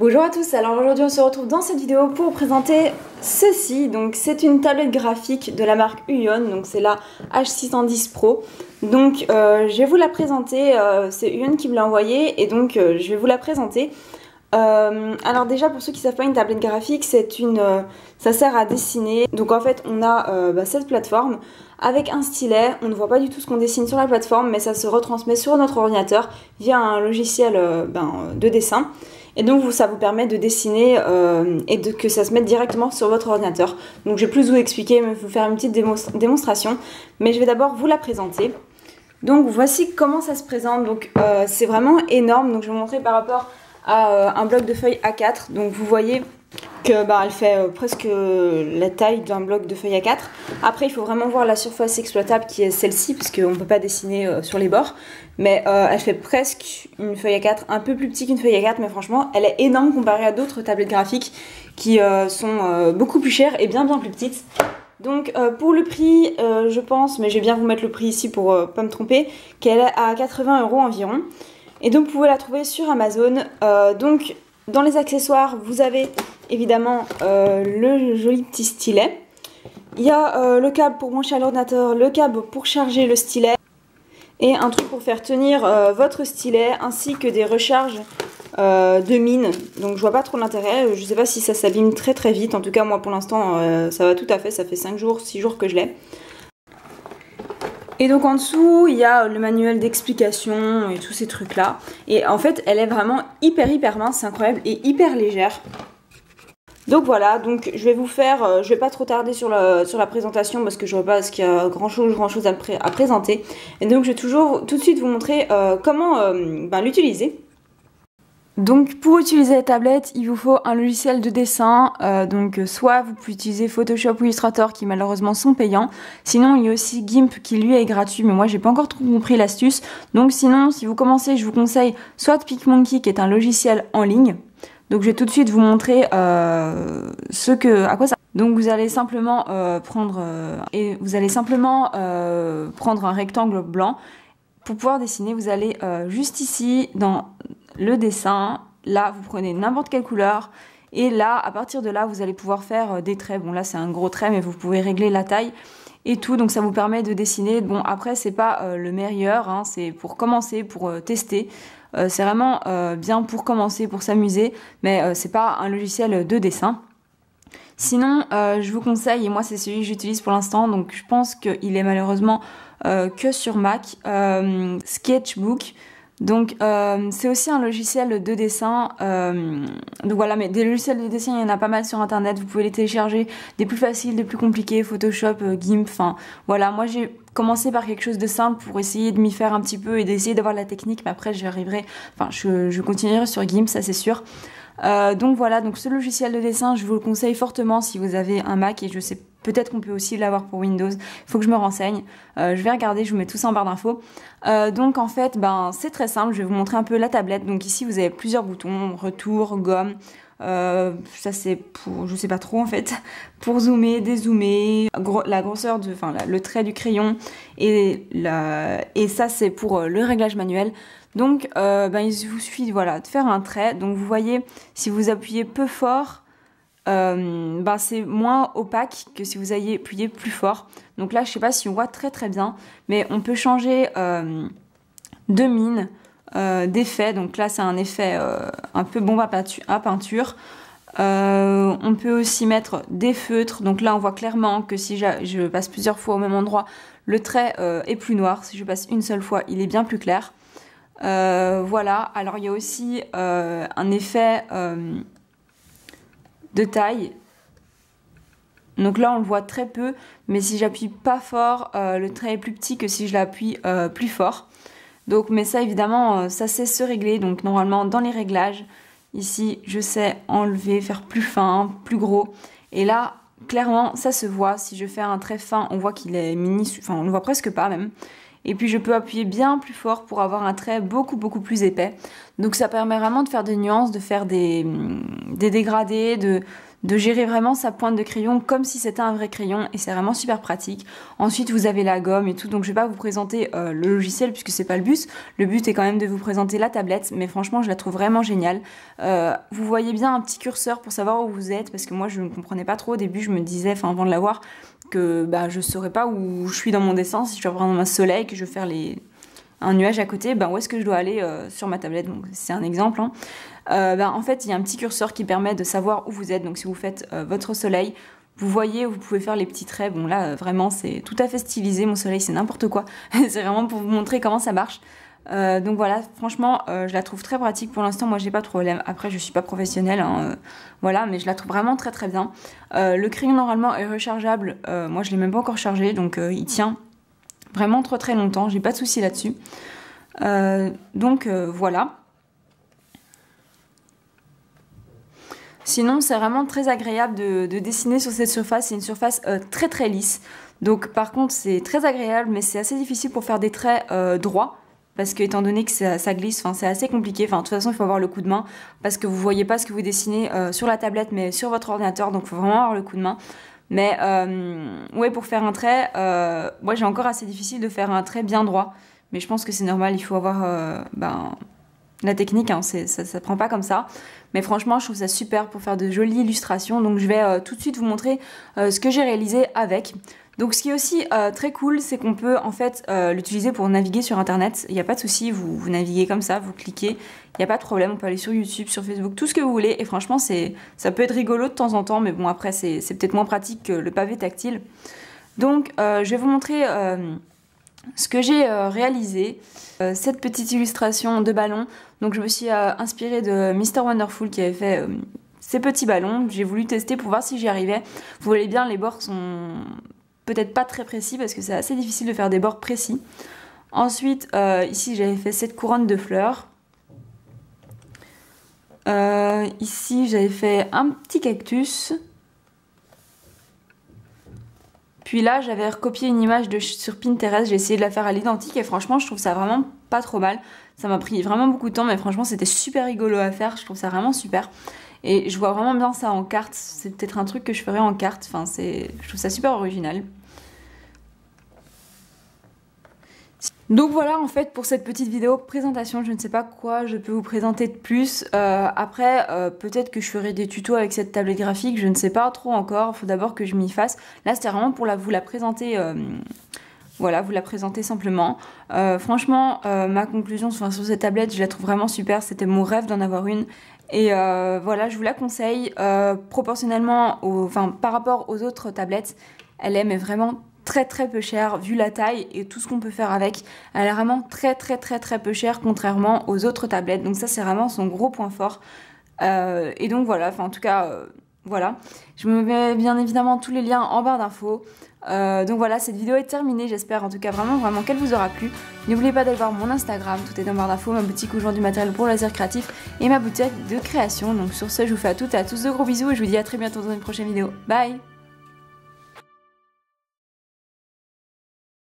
Bonjour à tous, alors aujourd'hui on se retrouve dans cette vidéo pour vous présenter ceci. Donc c'est une tablette graphique de la marque Uyon, donc c'est la H610 Pro. Donc je vais vous la présenter, c'est Uyon qui me l'a envoyée et donc je vais vous la présenter. Alors déjà pour ceux qui ne savent pas, une tablette graphique ça sert à dessiner. Donc en fait on a cette plateforme avec un stylet, on ne voit pas du tout ce qu'on dessine sur la plateforme mais ça se retransmet sur notre ordinateur via un logiciel de dessin. Et donc ça vous permet de dessiner et que ça se mette directement sur votre ordinateur. Donc je vais plus vous expliquer, mais vous faire une petite démonstration. Mais je vais d'abord vous la présenter. Donc voici comment ça se présente. Donc c'est vraiment énorme. Donc je vais vous montrer par rapport à un bloc de feuilles A4. Donc vous voyez que elle fait presque la taille d'un bloc de feuille A4. Après il faut vraiment voir la surface exploitable qui est celle-ci, parce qu'on ne peut pas dessiner sur les bords. Mais elle fait presque une feuille A4, un peu plus petite qu'une feuille A4, mais franchement elle est énorme comparée à d'autres tablettes graphiques qui sont beaucoup plus chères et bien plus petites. Donc pour le prix, je pense, mais je vais bien vous mettre le prix ici pour pas me tromper, qu'elle est à 80 € environ. Et donc vous pouvez la trouver sur Amazon. Donc dans les accessoires, vous avez évidemment le joli petit stylet. Il y a le câble pour brancher à l'ordinateur, le câble pour charger le stylet et un truc pour faire tenir votre stylet, ainsi que des recharges de mine. Donc je vois pas trop l'intérêt, je sais pas si ça s'abîme très vite. En tout cas moi pour l'instant ça va tout à fait, ça fait 5 jours, 6 jours que je l'ai. Et donc en dessous, il y a le manuel d'explication et tous ces trucs là. Et en fait, elle est vraiment hyper mince, c'est incroyable, et hyper légère. Donc voilà, donc je vais vous faire, je vais pas trop tarder sur la présentation parce que je vois pas ce qu'il y a grand chose à présenter. Et donc je vais tout de suite vous montrer comment l'utiliser. Donc pour utiliser la tablette, il vous faut un logiciel de dessin, donc soit vous pouvez utiliser Photoshop ou Illustrator qui malheureusement sont payants, sinon il y a aussi GIMP qui lui est gratuit, mais moi j'ai pas encore trop compris l'astuce. Donc sinon si vous commencez, je vous conseille soit PicMonkey qui est un logiciel en ligne. Donc je vais tout de suite vous montrer à quoi ça. Donc vous allez simplement prendre un rectangle blanc. Pour pouvoir dessiner, vous allez juste ici dans le dessin, là vous prenez n'importe quelle couleur et là à partir de là vous allez pouvoir faire des traits. Bon là c'est un gros trait mais vous pouvez régler la taille et tout, donc ça vous permet de dessiner. Bon après c'est pas le meilleur, hein, c'est pour commencer, pour tester. C'est vraiment bien pour commencer, pour s'amuser, mais c'est pas un logiciel de dessin. Sinon, je vous conseille, et moi c'est celui que j'utilise pour l'instant, donc je pense qu'il est malheureusement que sur Mac, Sketchbook. Donc c'est aussi un logiciel de dessin, donc voilà, mais des logiciels de dessin il y en a pas mal sur internet, vous pouvez les télécharger, des plus faciles, des plus compliqués, Photoshop, GIMP, enfin voilà, moi j'ai commencé par quelque chose de simple pour essayer de m'y faire un petit peu et d'essayer d'avoir la technique, mais après je continuerai sur GIMP, ça c'est sûr. Donc voilà, donc ce logiciel de dessin je vous le conseille fortement si vous avez un Mac, et je sais peut-être qu'on peut aussi l'avoir pour Windows, il faut que je me renseigne, je vais regarder, je vous mets tout ça en barre d'infos. Donc en fait c'est très simple, je vais vous montrer un peu la tablette. Donc ici vous avez plusieurs boutons, retour, gomme, ça c'est pour, je sais pas trop en fait, pour zoomer, dézoomer, la grosseur le trait du crayon, et ça c'est pour le réglage manuel. Donc il vous suffit de faire un trait. Donc vous voyez, si vous appuyez peu fort, c'est moins opaque que si vous appuyez plus fort. Donc là je sais pas si on voit très bien, mais on peut changer de mine, d'effet. Donc là c'est un effet un peu bombe à peinture. On peut aussi mettre des feutres. Donc là on voit clairement que si je passe plusieurs fois au même endroit, le trait est plus noir. Si je passe une seule fois, il est bien plus clair. Voilà, alors il y a aussi un effet de taille. Donc là on le voit très peu, mais si j'appuie pas fort, le trait est plus petit que si je l'appuie plus fort. Donc, mais ça évidemment, ça sait se régler. Donc normalement dans les réglages, ici je sais enlever, faire plus fin, plus gros. Et là clairement ça se voit, si je fais un trait fin, on voit qu'il est mini, enfin on le voit presque pas même. Et puis je peux appuyer bien plus fort pour avoir un trait beaucoup plus épais. Donc ça permet vraiment de faire des nuances, de faire des dégradés, de gérer vraiment sa pointe de crayon comme si c'était un vrai crayon et c'est vraiment super pratique. Ensuite vous avez la gomme et tout, donc je vais pas vous présenter le logiciel puisque c'est pas le but. Le but est quand même de vous présenter la tablette, mais franchement je la trouve vraiment géniale. Vous voyez bien un petit curseur pour savoir où vous êtes, parce que moi je ne comprenais pas trop au début, je me disais, enfin avant de l'avoir, que je saurais pas où je suis dans mon dessin, si je dois prendre un soleil, que je vais faire un nuage à côté, où est-ce que je dois aller sur ma tablette. Donc c'est un exemple, hein. En fait il y a un petit curseur qui permet de savoir où vous êtes, donc si vous faites votre soleil, vous voyez, vous pouvez faire les petits traits. Bon là vraiment c'est tout à fait stylisé, mon soleil c'est n'importe quoi. C'est vraiment pour vous montrer comment ça marche. Donc voilà, franchement je la trouve très pratique. Pour l'instant moi j'ai pas de problème, après je suis pas professionnelle, hein, voilà, mais je la trouve vraiment très très bien. Le crayon normalement est rechargeable, moi je l'ai même pas encore chargé, donc il tient vraiment très très longtemps, j'ai pas de souci là-dessus. Donc voilà. Sinon c'est vraiment très agréable de dessiner sur cette surface, c'est une surface très très lisse. Donc par contre c'est très agréable, mais c'est assez difficile pour faire des traits droits. Parce que étant donné que ça glisse, c'est assez compliqué. De toute façon, il faut avoir le coup de main parce que vous voyez pas ce que vous dessinez sur la tablette, mais sur votre ordinateur. Donc, il faut vraiment avoir le coup de main. Mais ouais, pour faire un trait, moi j'ai encore assez difficile de faire un trait bien droit. Mais je pense que c'est normal. Il faut avoir la technique. Hein, ça prend pas comme ça. Mais franchement, je trouve ça super pour faire de jolies illustrations. Donc, je vais tout de suite vous montrer ce que j'ai réalisé avec. Donc ce qui est aussi très cool, c'est qu'on peut en fait l'utiliser pour naviguer sur internet. Il n'y a pas de souci, vous naviguez comme ça, vous cliquez, il n'y a pas de problème, on peut aller sur YouTube, sur Facebook, tout ce que vous voulez. Et franchement, ça peut être rigolo de temps en temps, mais bon après c'est peut-être moins pratique que le pavé tactile. Donc je vais vous montrer ce que j'ai réalisé. Cette petite illustration de ballon. Donc je me suis inspirée de Mr. Wonderful qui avait fait ces petits ballons. J'ai voulu tester pour voir si j'y arrivais. Vous voyez bien, les bords sont peut-être pas très précis parce que c'est assez difficile de faire des bords précis. Ensuite, ici j'avais fait cette couronne de fleurs. Ici j'avais fait un petit cactus. Puis là j'avais recopié une image sur Pinterest, j'ai essayé de la faire à l'identique et franchement je trouve ça vraiment pas trop mal. Ça m'a pris vraiment beaucoup de temps mais franchement c'était super rigolo à faire, je trouve ça vraiment super. Et je vois vraiment bien ça en carte, c'est peut-être un truc que je ferais en carte, je trouve ça super original. Donc voilà en fait pour cette petite vidéo présentation, je ne sais pas quoi je peux vous présenter de plus. Après peut-être que je ferai des tutos avec cette tablette graphique, je ne sais pas trop encore, il faut d'abord que je m'y fasse. Là c'était vraiment pour vous la présenter, voilà, vous la présenter simplement. Franchement ma conclusion sur cette tablette, je la trouve vraiment super, c'était mon rêve d'en avoir une. Et voilà, je vous la conseille proportionnellement, par rapport aux autres tablettes, elle est mais vraiment très très peu chère vu la taille et tout ce qu'on peut faire avec. Elle est vraiment très très très très peu chère contrairement aux autres tablettes. Donc ça c'est vraiment son gros point fort. Et donc voilà, en tout cas voilà. Je me mets bien évidemment tous les liens en barre d'infos. Donc voilà, cette vidéo est terminée. J'espère en tout cas vraiment qu'elle vous aura plu. N'oubliez pas d'aller voir mon Instagram, tout est dans barre d'infos, ma boutique où je vends du matériel pour loisirs créatifs et ma boutique de création. Donc sur ce, je vous fais à toutes et à tous de gros bisous et je vous dis à très bientôt dans une prochaine vidéo. Bye!